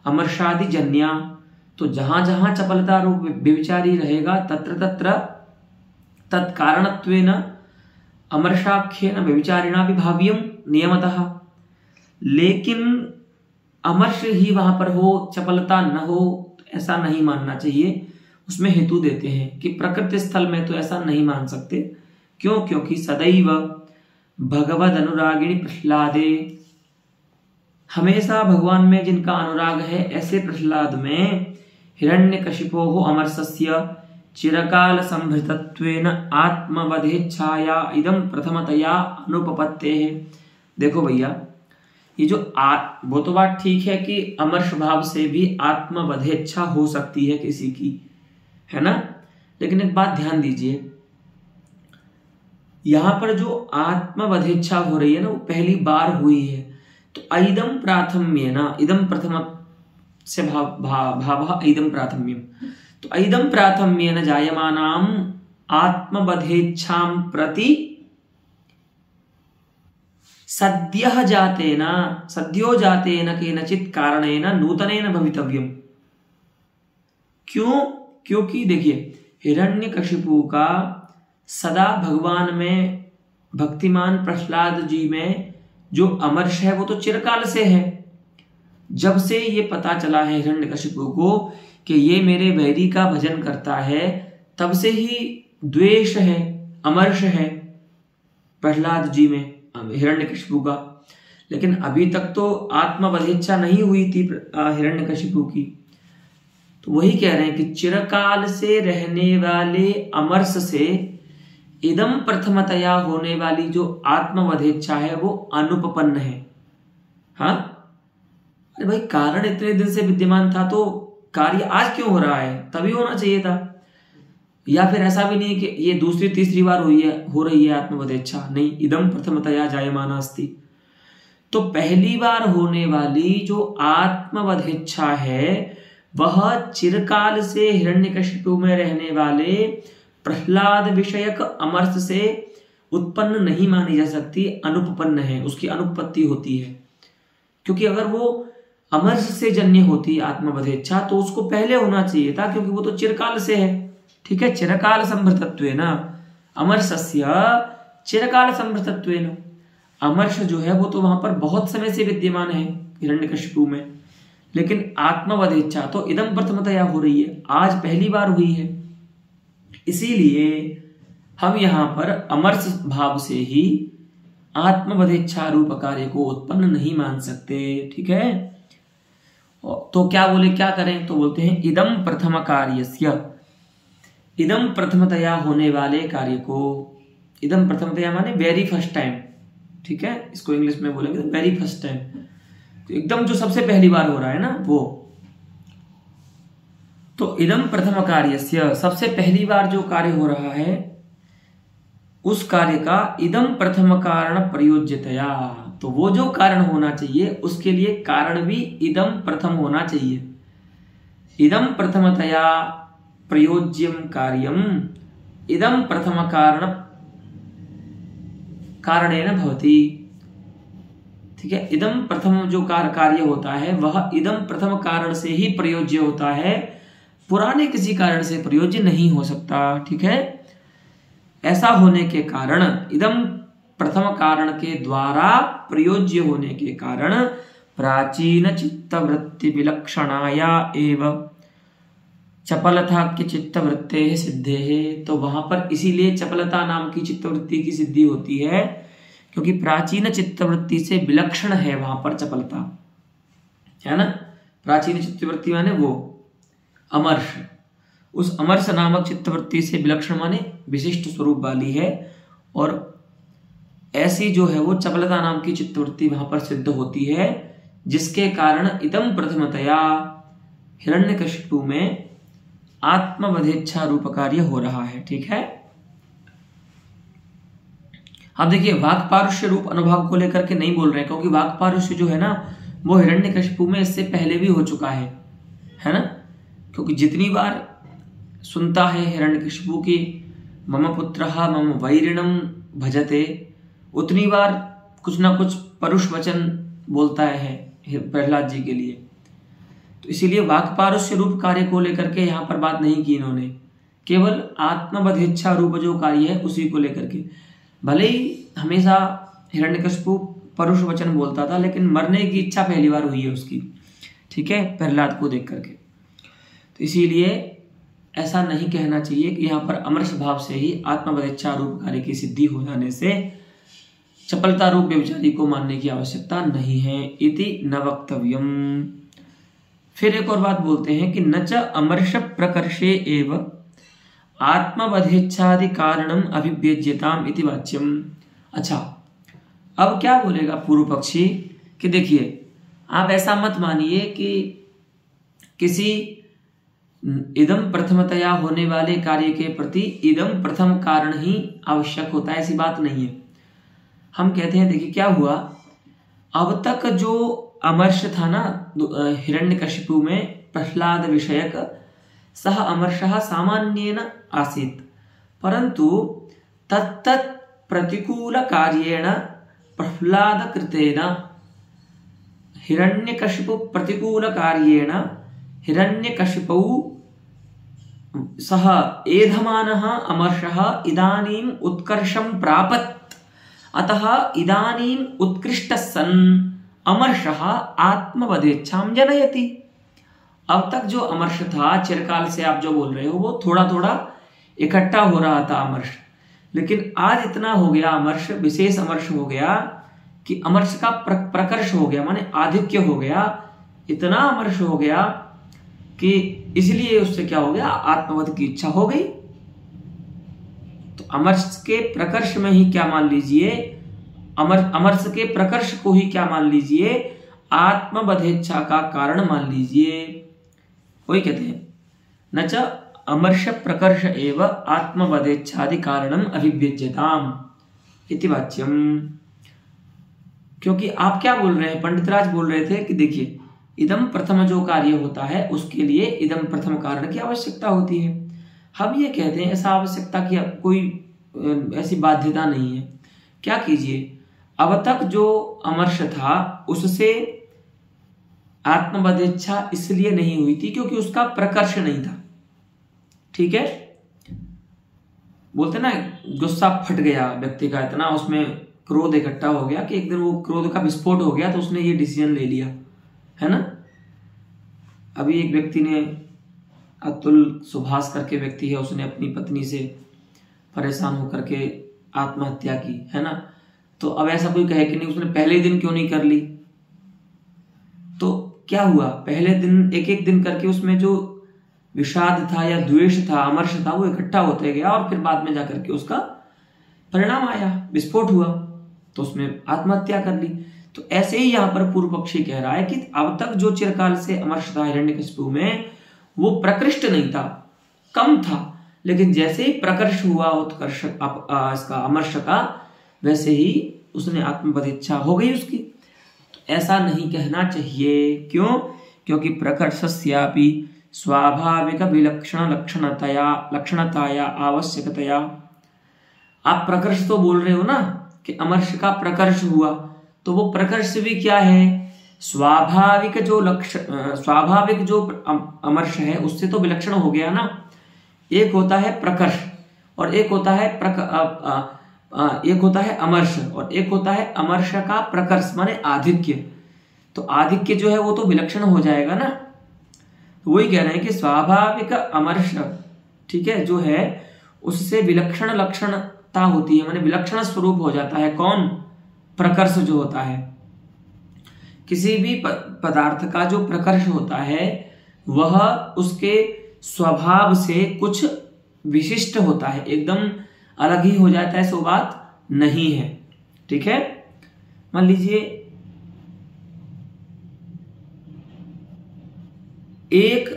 अमर्षादि जन्या। तो जहां जहां चपलता रूप व्यभिचारी रहेगा तत्र तत्र तत्कारणत्वेन अमर्षाख्येन व्यभिचारिणा भी भाव्यम नियमतः। लेकिन अमर्ष ही वहां पर हो, चपलता न हो, ऐसा नहीं मानना चाहिए। उसमें हेतु देते हैं कि प्रकृति स्थल में तो ऐसा नहीं मान सकते। क्यों? क्योंकि सदैव भगवद अनुरागिणी प्रहलादे, हमेशा भगवान में जिनका अनुराग है, ऐसे प्रहलाद में हिरण्यकशिपोः अमर्षस्य चिरकाल संभृतत्वेन आत्मवधेच्छाया इदं प्रथमतया अनुपपत्तेः। देखो भैया, ये जो वो तो बात ठीक है कि अमर्ष भाव से भी आत्मवधेच्छा हो सकती है किसी की, है ना, लेकिन एक बात ध्यान दीजिए, यहां पर जो आत्मवधेच्छा हो रही है ना, वो पहली बार हुई है। तो ऐदम प्राथम्येन, इदम प्रथम से भाव ऐदम प्राथम्यम, तो ऐदम प्राथम्येन जायमानाम आत्मवधेच्छां प्रति सद्यो जातेन केनचित कारणेन नूतनेन भवितव्यम। क्यों? क्योंकि देखिए, हिरण्यकशिपु का सदा भगवान में, भक्तिमान प्रहलाद जी में जो अमर्ष है वो तो चिरकाल से है। जब से ये पता चला है हिरण्यकशिपु को कि ये मेरे वैरी का भजन करता है, तब से ही द्वेष है, अमर्ष है प्रहलाद जी में, हिरण्यकशिपु का। लेकिन अभी तक तो आत्मवधेच्छा नहीं हुई थी हिरण्यकशिपु की। तो वही कह रहे हैं कि चिरकाल से रहने वाले अमर्ष से इदम प्रथमतया होने वाली जो आत्मवधेच्छा है वो अनुपपन्न है। हाँ, अरे भाई, कारण इतने दिन से विद्यमान था तो कार्य आज क्यों हो रहा है, तभी होना चाहिए था। या फिर ऐसा भी नहीं कि ये दूसरी तीसरी बार हो रही है आत्मवधेच्छा, नहीं, इदम प्रथमतया जायमाना अस्ति। तो पहली बार होने वाली जो आत्मवधेच्छा है वह चिरकाल से हिरण्यकशिपु में रहने वाले प्रहलाद विषयक अमर्ष से उत्पन्न नहीं मानी जा सकती, अनुपपन्न है, उसकी अनुपपत्ति होती है। क्योंकि अगर वो अमर्ष से जन्य होती आत्मवधेच्छा तो उसको पहले होना चाहिए था, क्योंकि वो तो चिरकाल से है, ठीक है। चिरकाल संभृतत्वेन अमर्षस्य चिरकाल संभृतत्वेन, अमर्ष जो है वो तो वहां पर बहुत समय से विद्यमान है हिरण्यकशिपु में, लेकिन आत्मवधेच्छा तो इदम प्रथमतया हो रही है, आज पहली बार हुई है। इसीलिए हम यहाँ पर अमर्ष भाव से ही आत्मवधेच्छा रूप कार्य को उत्पन्न नहीं मान सकते। ठीक है, तो क्या बोले, क्या करें? तो बोलते हैं इदम प्रथम कार्यस्य, इदम प्रथमतया होने वाले कार्य को, इदम प्रथमतया माने वेरी फर्स्ट टाइम। ठीक है, इसको इंग्लिश में बोलेंगे तो वेरी फर्स्ट टाइम, तो एकदम जो सबसे पहली बार हो रहा है ना वो। तो इदम प्रथम कार्यस्य, सबसे पहली बार जो कार्य हो रहा है उस कार्य का इदम प्रथम कारण प्रयोज्यतया, तो वो जो कारण होना चाहिए उसके लिए कारण भी इदम प्रथम होना चाहिए। इदम प्रथमतया प्रयोज्यम कार्यम इदम प्रथम कारणेन भवति। ठीक है, इदम प्रथम जो कार्य होता है वह इदम प्रथम कारण से ही प्रयोज्य होता है, पुराने किसी कारण से प्रयोज्य नहीं हो सकता। ठीक है, ऐसा होने के कारण, इदम प्रथम कारण के द्वारा प्रयोज्य होने के कारण प्राचीन चित्तवृत्ति विलक्षणाया एव चपलता की चित्तवृत्ते सिद्धे है, तो वहां पर इसीलिए चपलता नाम की चित्तवृत्ति की सिद्धि होती है, क्योंकि प्राचीन चित्तवृत्ति से विलक्षण है वहां पर चपलता, है ना। प्राचीन चित्तवृत्ति माने वो अमर्ष, उस अमर्ष नामक चित्तवृत्ति से विलक्षण माने विशिष्ट स्वरूप वाली है, और ऐसी जो है वो चपलता नाम की चित्तवृत्ति वहां पर सिद्ध होती है, जिसके कारण इदम प्रथमतया हिरण्यकशिपु में आत्मवधेच्छा रूप कार्य हो रहा है। ठीक है, अब देखिए वाक् पारुष्य रूप अनुभव को लेकर के नहीं बोल रहे हैं, क्योंकि वाक् पारुष्य जो है ना वो हिरण्यकशिपु में इससे पहले भी हो चुका है ना। क्योंकि जितनी बार सुनता है हिरण्यकशिपु की मम पुत्रः मम वैरिणम भजते, उतनी बार कुछ ना कुछ परुष वचन बोलता है प्रहलाद जी के लिए। तो इसीलिए वाक् पारुष्य रूप कार्य को लेकर के यहाँ पर बात नहीं की इन्होंने, केवल आत्मवधेच्छा रूप जो कार्य है उसी को लेकर के। भले ही हमेशा हिरण्यकशिपु परुष वचन बोलता था, लेकिन मरने की इच्छा पहली बार हुई है उसकी। ठीक है, प्रहलाद को देख करके, तो इसीलिए ऐसा नहीं कहना चाहिए कि यहाँ पर अमर्ष भाव से ही आत्मवधेच्छा रूप कार्य की सिद्धि हो जाने से चपलता रूप व्यभिचारी को मानने की आवश्यकता नहीं है, इति न वक्तव्यम। फिर एक और बात बोलते हैं कि न च अमर्ष प्रकर्षे एव आत्मवधेच्छादि कारणम अभिव्यज्यताम इति वाच्यम। अच्छा, अब क्या बोलेगा पूर्व पक्षी कि देखिए आप ऐसा मत मानिए कि किसी इदम प्रथमतया होने वाले कार्य के प्रति इदम प्रथम कारण ही आवश्यक होता है, ऐसी बात नहीं है। हम कहते हैं देखिए क्या हुआ, अब तक जो अमर्ष था ना हिरण्यकशिपु में प्रह्लाद विषयक, सह अमर्षः सामान्येन आसीत्, परंतु तत्तत् प्रतिकूल कार्येण प्रह्लाद कृतेन हिरण्यकशिपु प्रतिकूल कार्येण हिरण्यकशिपौ सह एधमानः अमर्षः इदानीम् उत्कर्षं प्रापत्, अतः इदानीम् उत्कृष्टः सन् अमर्षः आत्मवधेच्छां जनयति। अब तक जो अमर्ष था चिरकाल से आप जो बोल रहे हो वो थोड़ा थोड़ा इकट्ठा हो रहा था अमर्ष, लेकिन आज इतना हो गया अमर्ष, विशेष अमर्ष हो गया कि अमर्ष का प्रकर्ष हो गया, माने आधिक्य हो गया, इतना अमर्ष हो गया कि इसलिए उससे क्या हो गया, आत्मवध की इच्छा हो गई। तो अमर्ष के प्रकर्ष में ही क्या मान लीजिए, अमर्ष के प्रकर्ष को ही क्या मान लीजिए, आत्मवधेच्छा का कारण मान लीजिए। वही कहते हैं न च अमर्ष प्रकर्ष एव आत्मवधेच्छादि कारणम अभिव्यज्यताम इति वाच्यम। क्योंकि आप क्या बोल रहे हैं, पंडितराज बोल रहे थे कि देखिए इदम प्रथम जो कार्य होता है उसके लिए इदम प्रथम कारण की आवश्यकता होती है। हम ये कहते हैं ऐसा आवश्यकता की कोई ऐसी बाध्यता नहीं है। क्या कीजिए, अब तक जो अमर्ष था उससे आत्मवधेच्छा इसलिए नहीं हुई थी क्योंकि उसका प्रकर्ष नहीं था। ठीक है, बोलते ना गुस्सा फट गया व्यक्ति का, इतना उसमें क्रोध इकट्ठा हो गया कि एक दिन वो क्रोध का विस्फोट हो गया, तो उसने ये डिसीजन ले लिया, है ना। अभी एक व्यक्ति ने, अतुल सुभाष करके व्यक्ति है, उसने अपनी पत्नी से परेशान होकर के आत्महत्या की, है ना। तो अब ऐसा कोई कहे कि नहीं उसने पहले दिन क्यों नहीं कर ली, तो क्या हुआ, पहले दिन एक एक दिन करके उसमें जो विषाद था या द्वेष था, अमर्ष था, वो इकट्ठा होते गया और फिर बाद में जाकर के उसका परिणाम आया, विस्फोट हुआ, तो उसने आत्महत्या कर ली। तो ऐसे ही यहाँ पर पूर्व पक्षी कह रहा है कि अब तक जो चिरकाल से अमर्ष था हिरण्यकशिपु में, वो प्रकृष्ट नहीं था, कम था, लेकिन जैसे ही प्रकर्ष हुआ उत्कर्ष इसका अमर्ष का, वैसे ही उसने आत्मबोधेच्छा हो गई उसकी। तो ऐसा नहीं कहना चाहिए, क्यों, क्योंकि प्रकर्षस्यापि स्वाभाविक विलक्षण लक्षणताया आवश्यकतया। आप प्रकर्ष तो बोल रहे हो ना कि अमर्ष का प्रकर्ष हुआ, तो वो प्रकर्ष भी क्या है, स्वाभाविक जो अमर्ष है उससे तो विलक्षण हो गया ना। एक होता है प्रकर्ष और एक होता है अमर्ष और एक होता है अमर्ष का प्रकर्ष माने आधिक्य। तो आधिक्य जो है वो तो विलक्षण हो जाएगा ना। तो वही कह रहे हैं कि स्वाभाविक अमर्ष, ठीक है, जो है उससे विलक्षण लक्षणता होती है, माने विलक्षण स्वरूप हो जाता है। कौन, प्रकर्ष जो होता है। किसी भी पदार्थ का जो प्रकर्ष होता है वह उसके स्वभाव से कुछ विशिष्ट होता है, एकदम अलग ही हो जाता है, सो बात नहीं है, ठीक है। मान लीजिए एक,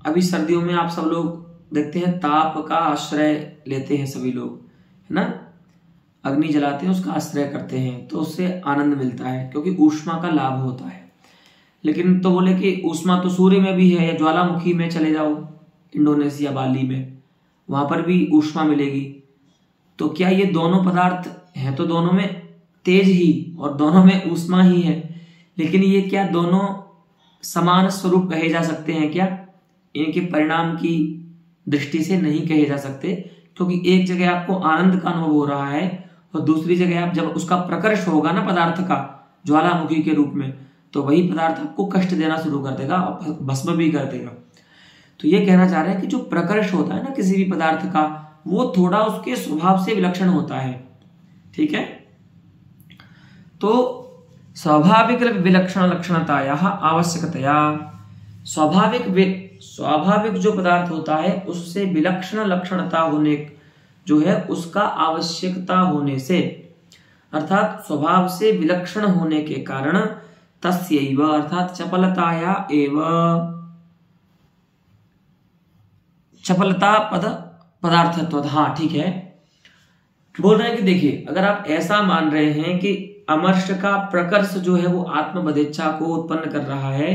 अभी सर्दियों में आप सब लोग देखते हैं ताप का आश्रय लेते हैं सभी लोग, है ना, अग्नि जलाते हैं, उसका आश्रय करते हैं, तो उससे आनंद मिलता है क्योंकि ऊष्मा का लाभ होता है। लेकिन तो बोले कि ऊष्मा तो सूर्य में भी है, या ज्वालामुखी में चले जाओ इंडोनेशिया बाली में, वहां पर भी ऊष्मा मिलेगी। तो क्या ये दोनों पदार्थ हैं, तो दोनों में तेज ही और दोनों में ऊष्मा ही है, लेकिन ये क्या दोनों समान स्वरूप कहे जा सकते हैं क्या? इनके परिणाम की दृष्टि से नहीं कहे जा सकते, क्योंकि एक जगह आपको आनंद का अनुभव हो रहा है और दूसरी जगह आप जब उसका प्रकर्ष होगा ना पदार्थ का ज्वालामुखी के रूप में, तो वही पदार्थ आपको कष्ट देना शुरू कर देगा और भस्म भी कर देगा। तो ये कहना चाह रहे हैं कि जो प्रकर्ष होता है ना किसी भी पदार्थ का, वो थोड़ा उसके स्वभाव से विलक्षण होता है, ठीक है। तो स्वाभाविक विलक्षण लक्षणताया आवश्यकतया, स्वाभाविक जो पदार्थ होता है उससे विलक्षण लक्षणता होने जो है उसका आवश्यकता होने से, अर्थात स्वभाव से विलक्षण होने के कारण तस्यैव अर्थात चपलताया एव, चपलता पदार्थत्व, हाँ ठीक है। बोल रहे हैं कि देखिए अगर आप ऐसा मान रहे हैं कि अमर्ष का प्रकर्ष जो है वो आत्मबोधेच्छा को उत्पन्न कर रहा है,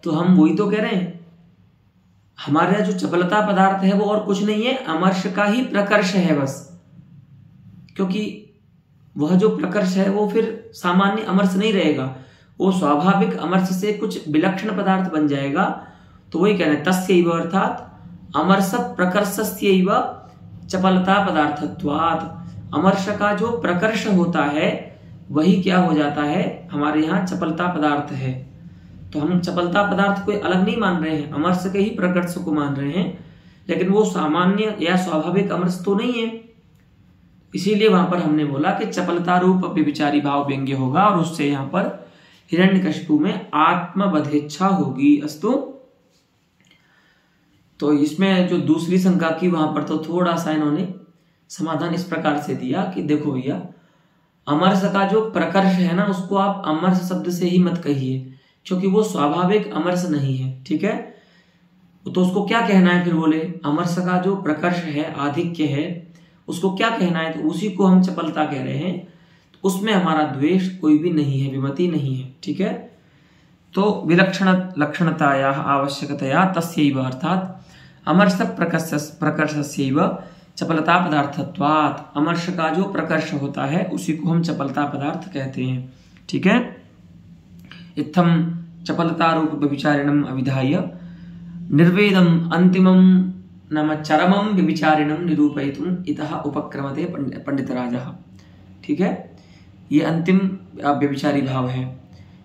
तो हम वही तो कह रहे हैं, हमारे जो चपलता पदार्थ है वो और कुछ नहीं है, अमर्ष का ही प्रकर्ष है बस। क्योंकि वह जो प्रकर्ष है वो फिर सामान्य अमर्ष नहीं रहेगा, वो स्वाभाविक अमर्ष से कुछ विलक्षण पदार्थ बन जाएगा। तो वही कह रहे हैं तस्यैव अर्थात अमर्ष प्रकर्षस्यैव चपलता पदार्थत्वात्, अमर्ष का जो प्रकर्ष होता है वही क्या हो जाता है, हमारे यहाँ चपलता पदार्थ है। तो हम चपलता पदार्थ को अलग नहीं मान रहे हैं, अमर्ष के ही प्रकर्ष को मान रहे हैं, लेकिन वो सामान्य या स्वाभाविक अमर्ष तो नहीं है। इसीलिए वहां पर हमने बोला कि चपलता रूप व्यभिचारी भाव व्यंग्य होगा और उससे यहाँ पर हिरण्यकशिपु में आत्मबोधेच्छा होगी। अस्तु, तो इसमें जो दूसरी शंका की वहां पर तो थोड़ा सा इन्होंने समाधान इस प्रकार से दिया कि देखो भैया, अमर्ष का जो प्रकर्ष है ना उसको आप अमर्ष शब्द से ही मत कहिए, क्योंकि वो स्वाभाविक अमर्ष नहीं है, ठीक है। तो उसको क्या कहना है, फिर बोले अमर्ष का जो प्रकर्ष है, आधिक्य है, उसको क्या कहना है, तो उसी को हम चपलता कह रहे हैं। तो उसमें हमारा द्वेष कोई भी नहीं है, विमति नहीं है, ठीक है। तो विलक्षण लक्षणताया आवश्यकतया तस्यैव अर्थात अमर्ष प्रकर्षस्यैव चपलता पदार्थत्वात्, अमर्ष का जो प्रकर्ष होता है उसी को हम चपलता पदार्थ कहते हैं, ठीक है। इत्थम चपलता रूप व्यभिचारिणम अविधाय निर्वेदम अंतिमम नाम चरमम व्यभिचारिणम निरूपयितुम इतः उपक्रमते पंडितराजः, ठीक है। ये अंतिम व्यभिचारी भाव है।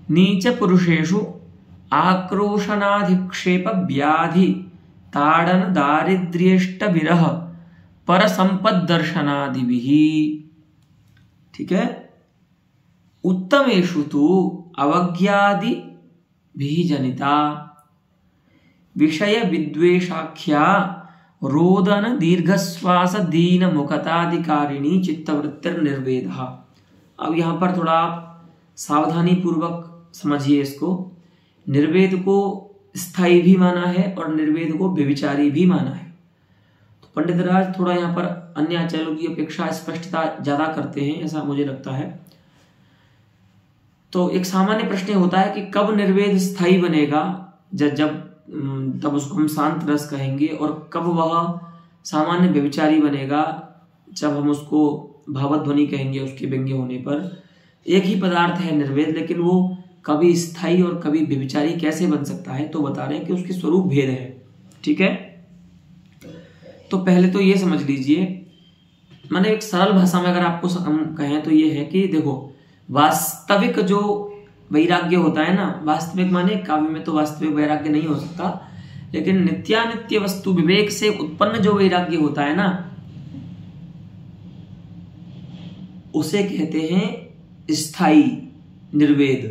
नीच पुरुषेषु आक्रोशनाधिक्षेप व्याधि ताड़न दारिद्र्येष्ट विरह पर संपद दर्शनादिभिः, ठीक है, उत्तमेषु तु अवज्ञादिभिः जनिता विषय विद्वेषाख्या रोदन दीर्घश्वास दीन मुखताधिकारिणी चित्तवृत्तिर निर्वेदः। अब यहाँ पर थोड़ा आप सावधानी पूर्वक समझिए इसको। निर्वेद को स्थायी भी माना है और निर्वेद को व्यभिचारी भी माना है। तो पंडित राज थोड़ा यहाँ पर अन्य आचार्यों की अपेक्षा स्पष्टता ज्यादा करते हैं, ऐसा मुझे लगता है। तो एक सामान्य प्रश्न होता है कि कब निर्वेद स्थायी बनेगा, जब तब उसको हम शांत रस कहेंगे, और कब वह सामान्य व्यभिचारी बनेगा, जब हम उसको भावध्वनि कहेंगे उसके व्यंग्य होने पर। एक ही पदार्थ है निर्वेद, लेकिन वो कभी स्थायी और कभी व्यभिचारी कैसे बन सकता है, तो बता रहे हैं कि उसके स्वरूप भेद है। ठीक है, तो पहले तो ये समझ लीजिए, माने एक सरल भाषा में अगर आपको हम कहें तो ये है कि देखो, वास्तविक जो वैराग्य होता है ना, वास्तविक माने काव्य में तो वास्तविक वैराग्य नहीं हो सकता, लेकिन नित्यानित्य वस्तु विवेक से उत्पन्न जो वैराग्य होता है ना, उसे कहते हैं स्थायी निर्वेद।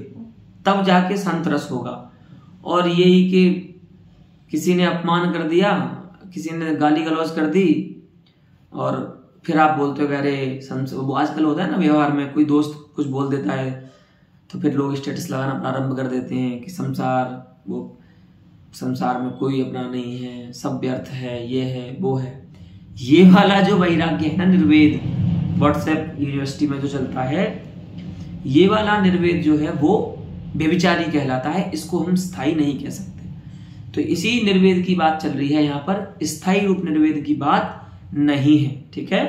तब जाके शांत रस होगा। और यही कि किसी ने अपमान कर दिया, किसी ने गाली गलौज कर दी, और फिर आप बोलते हो अरे वो आजकल होता है ना व्यवहार में, कोई दोस्त कुछ बोल देता है तो फिर लोग स्टेटस लगाना प्रारंभ कर देते हैं कि संसार में कोई अपना नहीं है, सब व्यर्थ है, ये है वो है। ये वाला जो वैराग्य है ना निर्वेद, व्हाट्सएप यूनिवर्सिटी में जो चलता है, ये वाला निर्वेद जो है वो व्यभिचारी कहलाता है। इसको हम स्थायी नहीं कह सकते। तो इसी निर्वेद की बात चल रही है यहाँ पर, स्थायी रूप निर्वेद की बात नहीं है। ठीक है,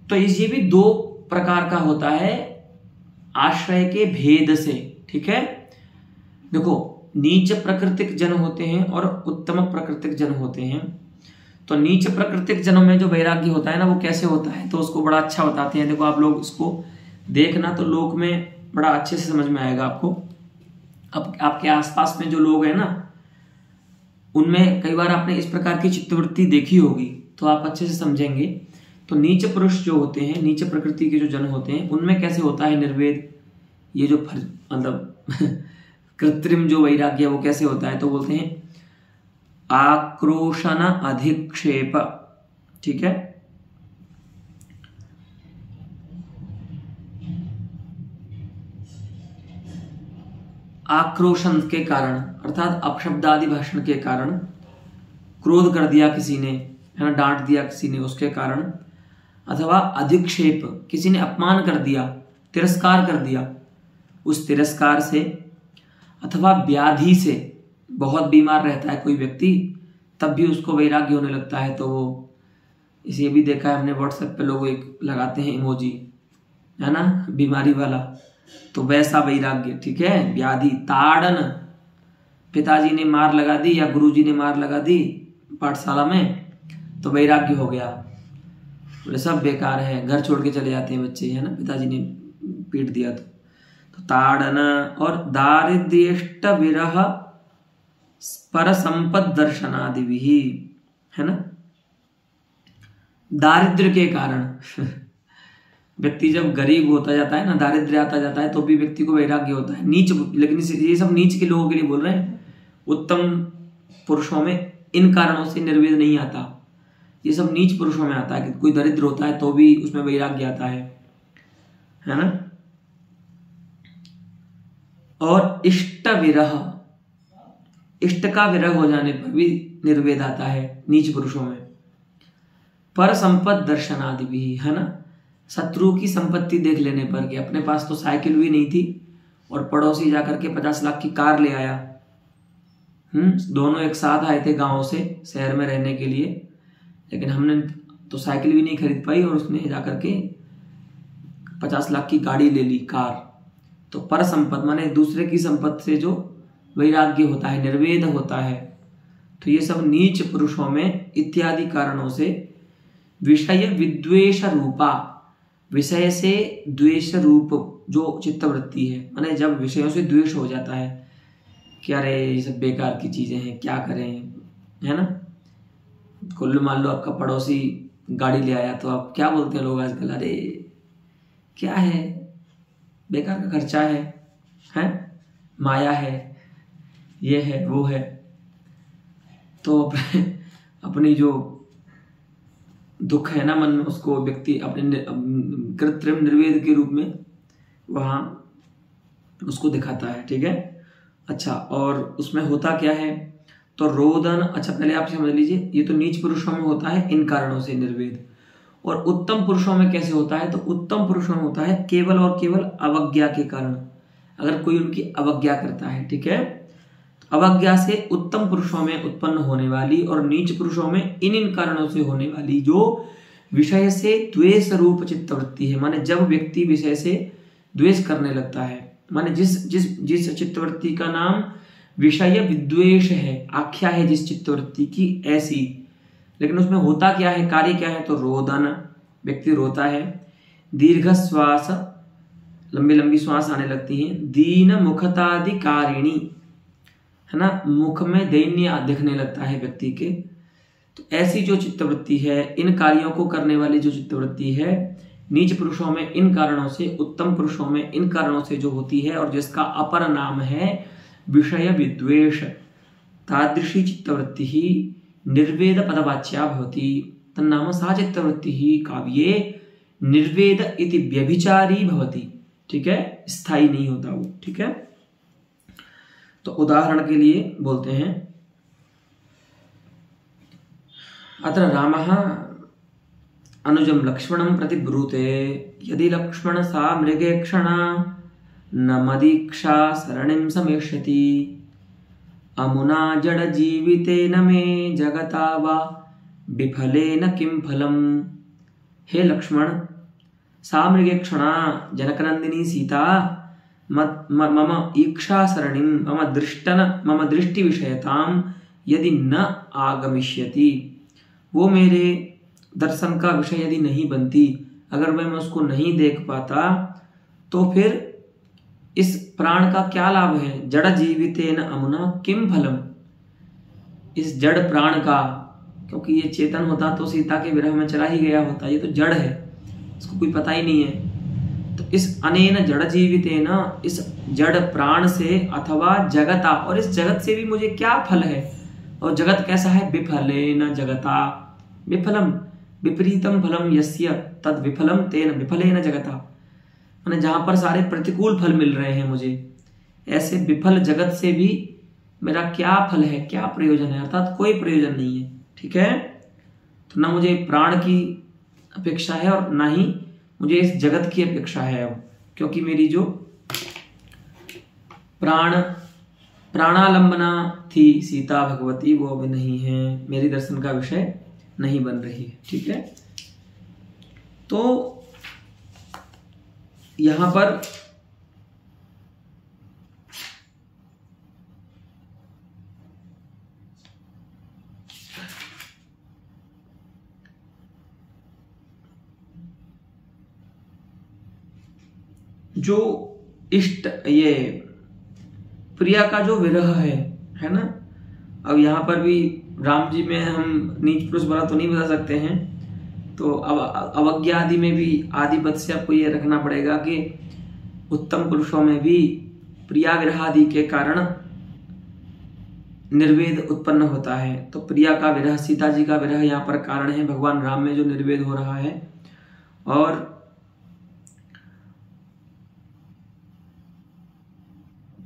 तो ये भी दो प्रकार का होता है आश्रय के भेद से। ठीक है, देखो, नीच प्राकृतिक जन होते हैं और उत्तम प्राकृतिक जन होते हैं। तो नीच प्राकृतिक जनों में जो वैराग्य होता है ना, वो कैसे होता है, तो उसको बड़ा अच्छा बताते हैं। देखो, आप लोग इसको देखना तो लोक में बड़ा अच्छे से समझ में आएगा आपको। अब आपके आसपास में जो लोग हैं ना, उनमें कई बार आपने इस प्रकार की चित्तवृत्ति देखी होगी, तो आप अच्छे से समझेंगे। तो नीच पुरुष जो होते हैं, नीच प्रकृति के जो जन होते हैं, उनमें कैसे होता है निर्वेद, ये जो मतलब कृत्रिम जो वैराग्य वो कैसे होता है, तो बोलते हैं आक्रोशन अधिक्षेप। ठीक है, आक्रोशन के कारण अर्थात अपशब्दादि भाषण के कारण, क्रोध कर दिया किसी ने, है ना, डांट दिया किसी ने, उसके कारण, अथवा अधिक्षेप, किसी ने अपमान कर दिया, तिरस्कार कर दिया, उस तिरस्कार से, अथवा व्याधि से, बहुत बीमार रहता है कोई व्यक्ति, तब भी उसको वैराग्य होने लगता है। तो वो इसे भी देखा है हमने, व्हाट्सएप पे लोग एक लगाते हैं इमोजी, है ना, बीमारी वाला, तो वैसा वैराग्य। ठीक है, व्याधि, ताड़न, पिताजी ने मार लगा दी या गुरुजी ने मार लगा दी पाठशाला में, तो वैराग्य हो गया, बोले सब बेकार है, घर छोड़ के चले जाते हैं बच्चे, है ना, पिताजी ने पीट दिया तो ताड़न। और दारिद्र्यष्ट विरह पर संपद दर्शनादि भी, है ना, दारिद्र्य के कारण व्यक्ति जब गरीब होता जाता है ना, दारिद्र्य आता जाता है, तो भी व्यक्ति को वैराग्य होता है। नीच, लेकिन ये सब नीच के लोगों के लिए बोल रहे हैं। उत्तम पुरुषों में इन कारणों से निर्वेद नहीं आता, ये सब नीच पुरुषों में आता है कि कोई दरिद्र होता है तो भी उसमें वैराग्य आता है ना। और इष्ट विरह, इष्ट का विरह हो जाने पर भी निर्वेद आता है नीच पुरुषों में। पर संपद दर्शनादि भी, है ना, शत्रु की संपत्ति देख लेने पर, कि अपने पास तो साइकिल भी नहीं थी और पड़ोसी जाकर के 50 लाख की कार ले आया। दोनों एक साथ आए थे गांव से शहर में रहने के लिए, लेकिन हमने तो साइकिल भी नहीं खरीद पाई और उसने जाकर के 50 लाख की गाड़ी ले ली, कार। तो पर संपद माने दूसरे की संपत्ति से जो वैराग्य होता है, निर्वेद होता है, तो ये सब नीच पुरुषों में इत्यादि कारणों से विषय विद्वेष रूपा, विषय से द्वेष रूप जो चित्तवृत्ति है, माने जब विषयों से द्वेष हो जाता है कि अरे ये सब बेकार की चीजें हैं, क्या करें, है ना, कुल मान लो आपका पड़ोसी गाड़ी ले आया तो आप क्या बोलते हैं लोग आजकल, अरे क्या है, बेकार का खर्चा है, माया है, ये है वो है। तो अपनी जो दुख है ना मन में, उसको व्यक्ति अपने कृत्रिम निर्वेद के रूप में वहां उसको दिखाता है। ठीक है, अच्छा, और उसमें होता क्या है, तो रोदन, अच्छा पहले आप समझ लीजिए, ये तो नीच पुरुषों में होता है इन कारणों से निर्वेद, और उत्तम पुरुषों में कैसे होता है, तो उत्तम पुरुषों में होता है केवल और केवल अवज्ञा के कारण, अगर कोई उनकी अवज्ञा करता है। ठीक है, अवज्ञा से उत्तम पुरुषों में उत्पन्न होने वाली और नीच पुरुषों में इन कारणों से होने वाली जो विषय से द्वेष रूप चित्तवृत्ति है, माने जब व्यक्ति विषय से द्वेष करने लगता है, माने जिस चित्तवृत्ति का नाम विषय विद्वेष है, आख्या है जिस चित्तवृत्ति की ऐसी, लेकिन उसमें होता क्या है, कार्य क्या है, तो रोदन, व्यक्ति रोता है, दीर्घ श्वास, लंबी लंबी श्वास आने लगती हैं, दीन मुखताधिकारिणी, है ना, मुख में दैन्य दिखने लगता है व्यक्ति के। तो ऐसी जो चित्तवृत्ति है, इन कार्यों को करने वाली जो चित्तवृत्ति है, नीच पुरुषों में इन कारणों से, उत्तम पुरुषों में इन कारणों से जो होती है, और जिसका अपर नाम है विषय विद्वेष, तादृशी चित्तवृत्ति ही निर्वेद पदवाच्या भवति, तन्नाम सा चित्तवृत्ति ही काव्ये निर्वेद इति व्यभिचारी भवति। ठीक है, स्थायी नहीं होता वो। ठीक है, तो उदाहरण के लिए बोलते हैं, अत्र रामः अनुजं लक्ष्मणं प्रति ब्रूते, यदि लक्ष्मण सा मृगेक्षणा न मदीक्षा सरणिं समेष्यति, अमुना जड़ जीवितेन मे जगता वा विफलेन किं फलम्। हे लक्ष्मण, सा मृगेक्षणा जनकनंदिनी सीता मम ईक्षा सरणिं मम दृष्टि विषयताम यदि न आगमिष्यति, वो मेरे दर्शन का विषय यदि नहीं बनती, अगर मैं उसको नहीं देख पाता, तो फिर इस प्राण का क्या लाभ है। जड़ जीवितेन अमुना किम फलम, इस जड़ प्राण का, क्योंकि ये चेतन होता तो सीता के विरह में चला ही गया होता, ये तो जड़ है, इसको कोई पता ही नहीं है। तो इस अनेन जड़ जीवितेन, इस जड़ प्राण से, अथवा जगता, और इस जगत से भी मुझे क्या फल है, और जगत कैसा है, विफलेन जगता, विफलम विपरीतम फलम यस्य तद विफलम तेन विफलेन जगता, माने जहां पर सारे प्रतिकूल फल मिल रहे हैं मुझे, ऐसे विफल जगत से भी मेरा क्या फल है, क्या प्रयोजन है, अर्थात कोई प्रयोजन नहीं है। ठीक है, तो ना मुझे प्राण की अपेक्षा है और ना ही मुझे इस जगत की अपेक्षा है अब, क्योंकि मेरी जो प्राणालंबना थी सीता भगवती, वो अब नहीं है, मेरी दर्शन का विषय नहीं बन रही है। ठीक है, तो यहां पर जो इष्ट, ये प्रिया का जो विरह है ना, अब यहाँ पर भी राम जी में हम नीच पुरुष वाला तो नहीं बता सकते हैं, तो अब अवज्ञा आदि में भी आदि पद से आपको ये रखना पड़ेगा कि उत्तम पुरुषों में भी प्रिया विरह आदि के कारण निर्वेद उत्पन्न होता है। तो प्रिया का विरह, सीता जी का विरह यहाँ पर कारण है, भगवान राम में जो निर्वेद हो रहा है, और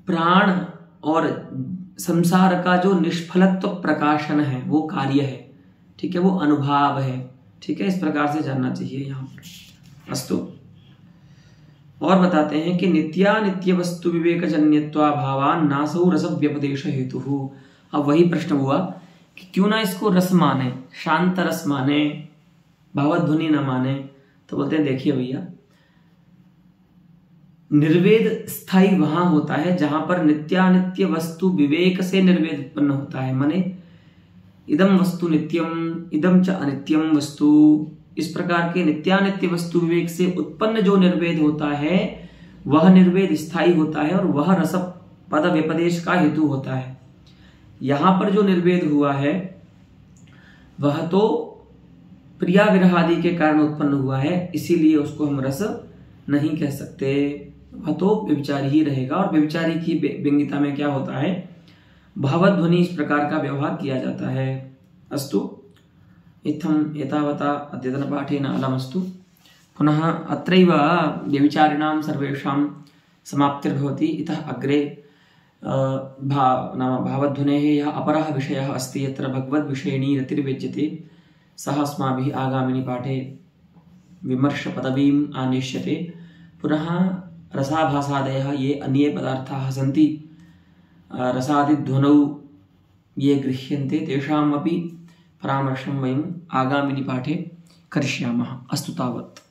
प्राण और संसार का जो निष्फलत्व प्रकाशन है वो कार्य है। ठीक है, वो अनुभाव है। ठीक है, इस प्रकार से जानना चाहिए यहाँ पर। अस्तु, और बताते हैं कि नित्यानित्य वस्तु विवेक जन्यत्वाभावान नासौ रस व्यपदेश हेतु। अब वही प्रश्न हुआ कि क्यों ना इसको रस माने, शांत रस माने, भावध्वनि न माने। तो बोलते हैं देखिए भैया, निर्वेद स्थायी वहां होता है जहां पर नित्यानित्य वस्तु विवेक से निर्वेद उत्पन्न होता है। माने इदम वस्तु नित्यम इदम च अनित्यम वस्तु, इस प्रकार के नित्यानित्य वस्तु विवेक से उत्पन्न जो निर्वेद होता है वह निर्वेद स्थायी होता है, और वह रस पद व्यपदेश का हेतु होता है। यहां पर जो निर्वेद हुआ है वह तो प्रिया विरह आदि के कारण उत्पन्न हुआ है, इसीलिए उसको हम रस नहीं कह सकते, वह तो व्यभिचारी ही रहेगा। और व्यभिचारी की व्यंगिता में क्या होता है, भावध्वनि इस प्रकार का व्यवहार किया जाता है। अस्तु, इत्थम् एतावता अद्यतनपाठेन अलमस्तु। पुनः अत्रैव व्यभिचारिणां सर्वेषां समाप्तिर्भवति। इतः अग्रे नाम भावध्वनेः यः अपरः विषयः अस्ति, यत्र भगवद्विषयिणी रतिर्वेज्यते, सः अस्माभिः आगामिनि पाठे विमर्शपदवीम् आनेष्यते। पुनः रसाभासादयः ये अन्ये पदार्थाः सन्ति, रसादिध्वनौ ये गृह्यन्ते, तेषामपि परामर्शं वयम् आगामिनि पाठे करिष्यामः। अस्तु तावत्।